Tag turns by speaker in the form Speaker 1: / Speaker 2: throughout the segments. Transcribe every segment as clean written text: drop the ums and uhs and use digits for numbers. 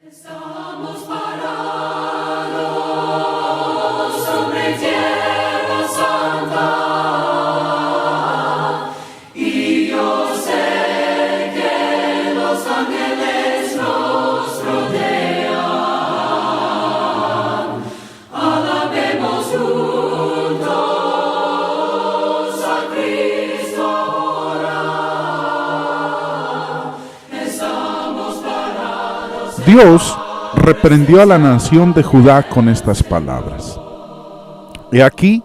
Speaker 1: Estamos parados sobre tierra santa, y yo sé que los ángeles nos rodean. Alabemos juntos a Cristo ahora. Estamos parados.
Speaker 2: Dios reprendió a la nación de Judá con estas palabras. He aquí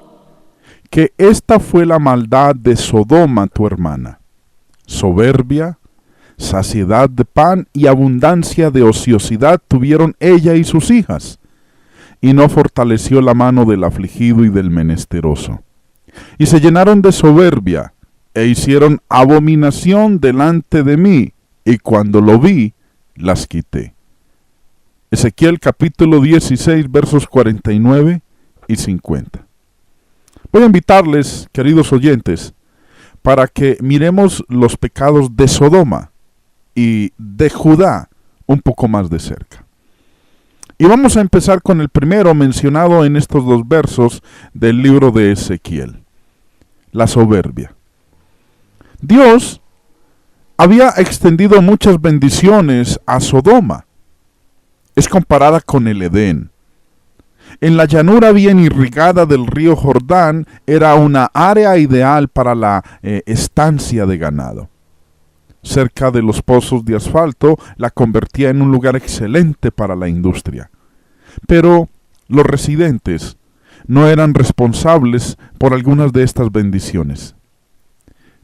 Speaker 2: que esta fue la maldad de Sodoma, tu hermana: soberbia, saciedad de pan y abundancia de ociosidad tuvieron ella y sus hijas, y no fortaleció la mano del afligido y del menesteroso. Y se llenaron de soberbia, e hicieron abominación delante de mí, y cuando lo vi, las quité. Ezequiel capítulo 16, versos 49 y 50. Voy a invitarles, queridos oyentes, para que miremos los pecados de Sodoma y de Judá un poco más de cerca. Y vamos a empezar con el primero mencionado en estos dos versos del libro de Ezequiel: la soberbia. Dios había extendido muchas bendiciones a Sodoma. Es comparada con el Edén. En la llanura bien irrigada del río Jordán era una área ideal para la estancia de ganado. Cerca de los pozos de asfalto la convertía en un lugar excelente para la industria. Pero los residentes no eran responsables por algunas de estas bendiciones.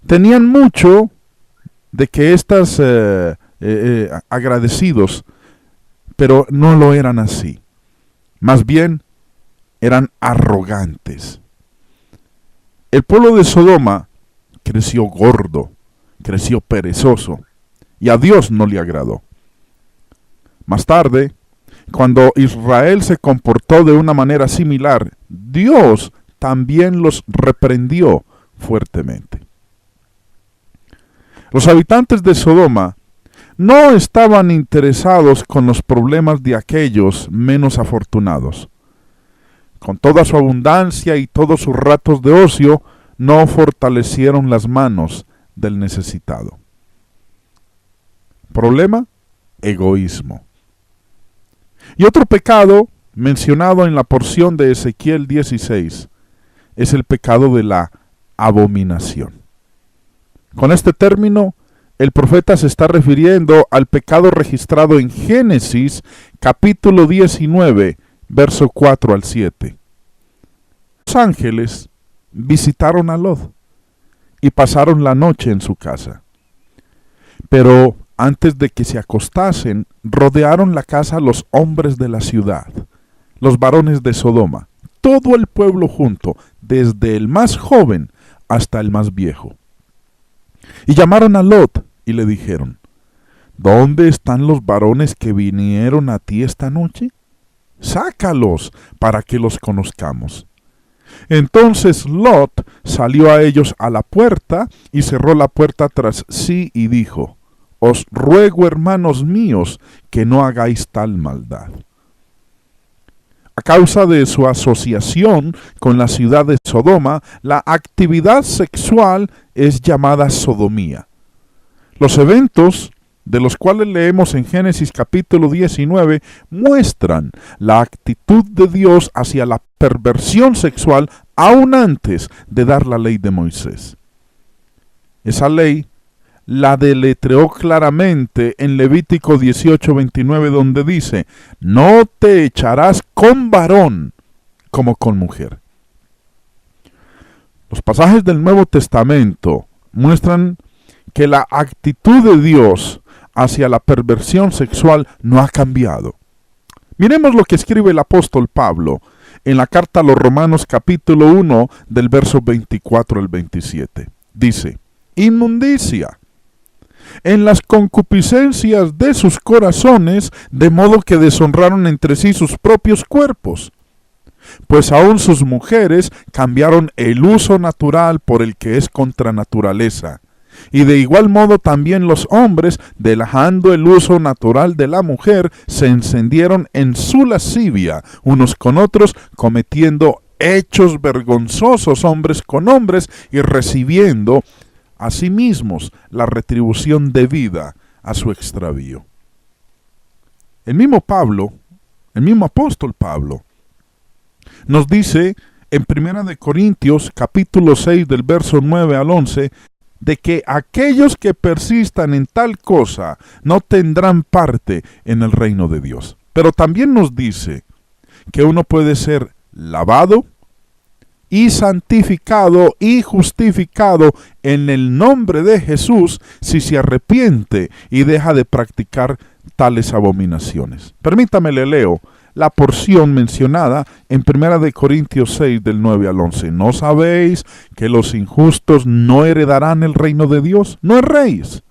Speaker 2: Tenían mucho de que estas agradecidos, pero no lo eran así. Más bien, eran arrogantes. El pueblo de Sodoma creció gordo, creció perezoso, y a Dios no le agradó. Más tarde, cuando Israel se comportó de una manera similar, Dios también los reprendió fuertemente. Los habitantes de Sodoma no estaban interesados con los problemas de aquellos menos afortunados. Con toda su abundancia y todos sus ratos de ocio, no fortalecieron las manos del necesitado. Problema: egoísmo. Y otro pecado mencionado en la porción de Ezequiel 16 es el pecado de la abominación. Con este término, el profeta se está refiriendo al pecado registrado en Génesis capítulo 19, verso 4 al 7. Los ángeles visitaron a Lot y pasaron la noche en su casa. Pero antes de que se acostasen, rodearon la casa los hombres de la ciudad, los varones de Sodoma, todo el pueblo junto, desde el más joven hasta el más viejo. Y llamaron a Lot y le dijeron: ¿dónde están los varones que vinieron a ti esta noche? Sácalos para que los conozcamos. Entonces Lot salió a ellos a la puerta y cerró la puerta tras sí y dijo: os ruego, hermanos míos, que no hagáis tal maldad. A causa de su asociación con la ciudad de Sodoma, la actividad sexual es llamada sodomía. Los eventos de los cuales leemos en Génesis capítulo 19 muestran la actitud de Dios hacia la perversión sexual aún antes de dar la ley de Moisés. Esa ley la deletreó claramente en Levítico 18:29, donde dice: no te echarás con varón como con mujer. Los pasajes del Nuevo Testamento muestran que la actitud de Dios hacia la perversión sexual no ha cambiado. Miremos lo que escribe el apóstol Pablo en la carta a los Romanos capítulo 1 del verso 24 al 27. Dice: inmundicia en las concupiscencias de sus corazones, de modo que deshonraron entre sí sus propios cuerpos. Pues aún sus mujeres cambiaron el uso natural por el que es contra naturaleza, Y de igual modo también los hombres, dejando el uso natural de la mujer, se encendieron en su lascivia unos con otros, cometiendo hechos vergonzosos hombres con hombres y recibiendo a sí mismos la retribución debida a su extravío. El mismo apóstol Pablo, nos dice en 1 Corintios capítulo 6 del verso 9 al 11, de que aquellos que persistan en tal cosa no tendrán parte en el reino de Dios. Pero también nos dice que uno puede ser lavado y santificado y justificado en el nombre de Jesús si se arrepiente y deja de practicar tales abominaciones. Permítame le leo la porción mencionada en 1 Corintios 6 del 9 al 11. ¿No sabéis que los injustos no heredarán el reino de Dios? No erréis,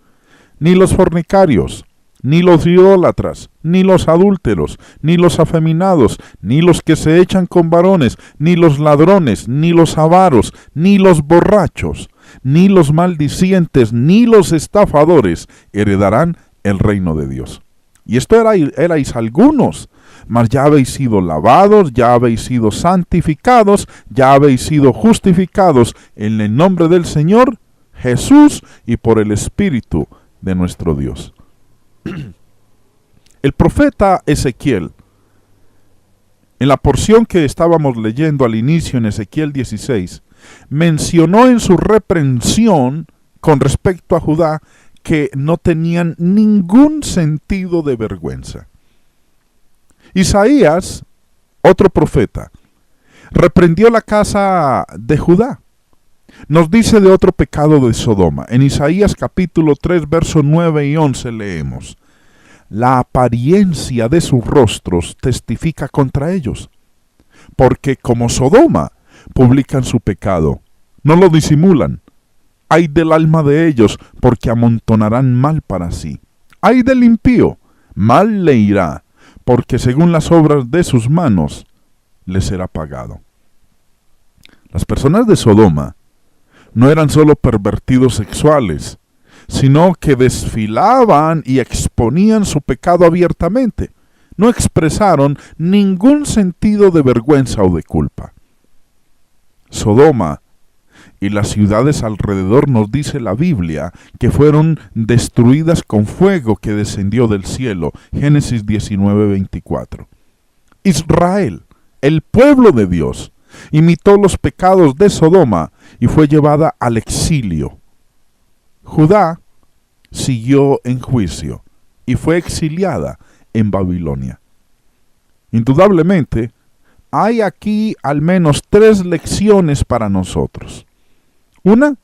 Speaker 2: ni los fornicarios, ni los idólatras, ni los adúlteros, ni los afeminados, ni los que se echan con varones, ni los ladrones, ni los avaros, ni los borrachos, ni los maldicientes, ni los estafadores heredarán el reino de Dios. Y esto erais algunos, mas ya habéis sido lavados, ya habéis sido santificados, ya habéis sido justificados en el nombre del Señor Jesús y por el Espíritu de nuestro Dios. El profeta Ezequiel, en la porción que estábamos leyendo al inicio en Ezequiel 16, mencionó en su reprensión con respecto a Judá que no tenían ningún sentido de vergüenza. Isaías, otro profeta, reprendió la casa de Judá. Nos dice de otro pecado de Sodoma. En Isaías capítulo 3, versos 9 y 11 leemos: la apariencia de sus rostros testifica contra ellos, porque como Sodoma publican su pecado, no lo disimulan. Ay del alma de ellos, porque amontonarán mal para sí. Ay del impío, mal le irá, porque según las obras de sus manos le será pagado. Las personas de Sodoma no eran solo pervertidos sexuales, sino que desfilaban y exponían su pecado abiertamente. No expresaron ningún sentido de vergüenza o de culpa. Sodoma y las ciudades alrededor, nos dice la Biblia, que fueron destruidas con fuego que descendió del cielo. Génesis 19:24. Israel, el pueblo de Dios, imitó los pecados de Sodoma y fue llevada al exilio. Judá siguió en juicio y fue exiliada en Babilonia. Indudablemente, hay aquí al menos 3 lecciones para nosotros. Una,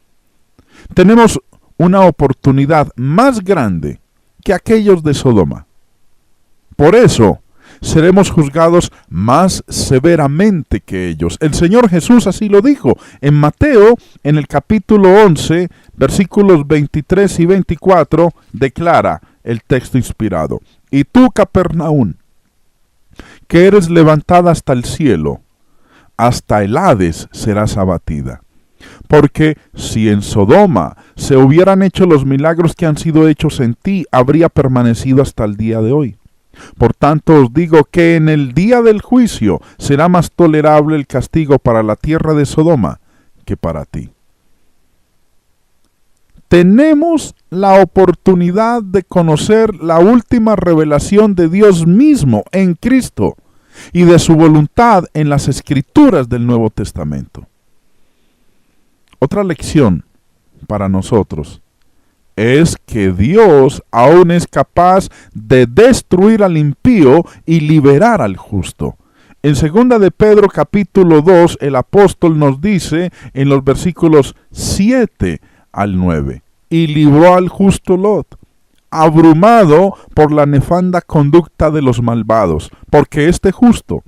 Speaker 2: tenemos una oportunidad más grande que aquellos de Sodoma. Por eso, seremos juzgados más severamente que ellos. El Señor Jesús así lo dijo. En Mateo, en el capítulo 11, versículos 23 y 24, declara el texto inspirado: y tú, Capernaum, que eres levantada hasta el cielo, hasta el Hades serás abatida. Porque si en Sodoma se hubieran hecho los milagros que han sido hechos en ti, habría permanecido hasta el día de hoy. Por tanto os digo que en el día del juicio será más tolerable el castigo para la tierra de Sodoma que para ti. Tenemos la oportunidad de conocer la última revelación de Dios mismo en Cristo y de su voluntad en las Escrituras del Nuevo Testamento. Otra lección para nosotros es que Dios aún es capaz de destruir al impío y liberar al justo. En 2 de Pedro capítulo 2, el apóstol nos dice en los versículos 7 al 9: y libró al justo Lot, abrumado por la nefanda conducta de los malvados, porque este justo,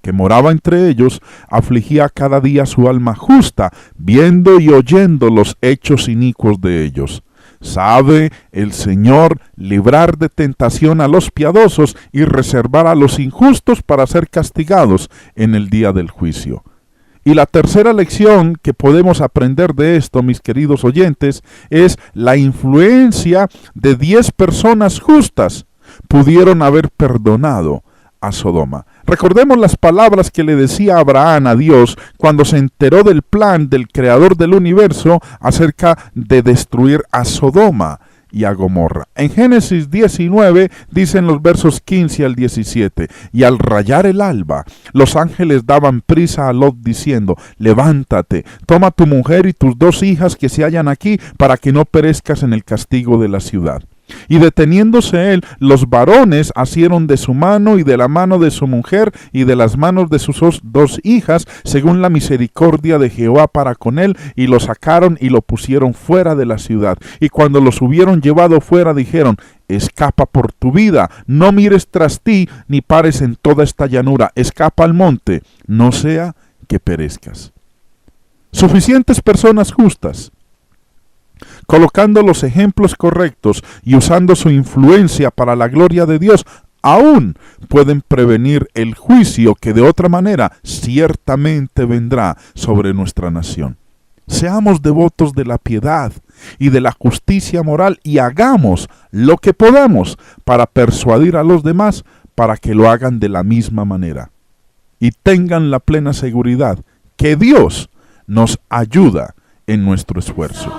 Speaker 2: que moraba entre ellos, afligía cada día su alma justa, viendo y oyendo los hechos inicuos de ellos. Sabe el Señor librar de tentación a los piadosos y reservar a los injustos para ser castigados en el día del juicio. Y la tercera lección que podemos aprender de esto, mis queridos oyentes, es la influencia de 10 personas justas pudieron haber perdonado a Sodoma. Recordemos las palabras que le decía Abraham a Dios cuando se enteró del plan del creador del universo acerca de destruir a Sodoma y a Gomorra. En Génesis 19 dicen los versos 15 al 17: y al rayar el alba, los ángeles daban prisa a Lot diciendo: levántate, toma tu mujer y tus 2 hijas que se hallan aquí, para que no perezcas en el castigo de la ciudad. Y deteniéndose él, los varones asieron de su mano y de la mano de su mujer y de las manos de sus 2 hijas, según la misericordia de Jehová para con él, y lo sacaron y lo pusieron fuera de la ciudad. Y cuando los hubieron llevado fuera, dijeron: escapa por tu vida, no mires tras ti, ni pares en toda esta llanura, escapa al monte, no sea que perezcas. Suficientes personas justas, colocando los ejemplos correctos y usando su influencia para la gloria de Dios, aún pueden prevenir el juicio que de otra manera ciertamente vendrá sobre nuestra nación. Seamos devotos de la piedad y de la justicia moral y hagamos lo que podamos para persuadir a los demás para que lo hagan de la misma manera. Y tengan la plena seguridad que Dios nos ayuda en nuestro esfuerzo.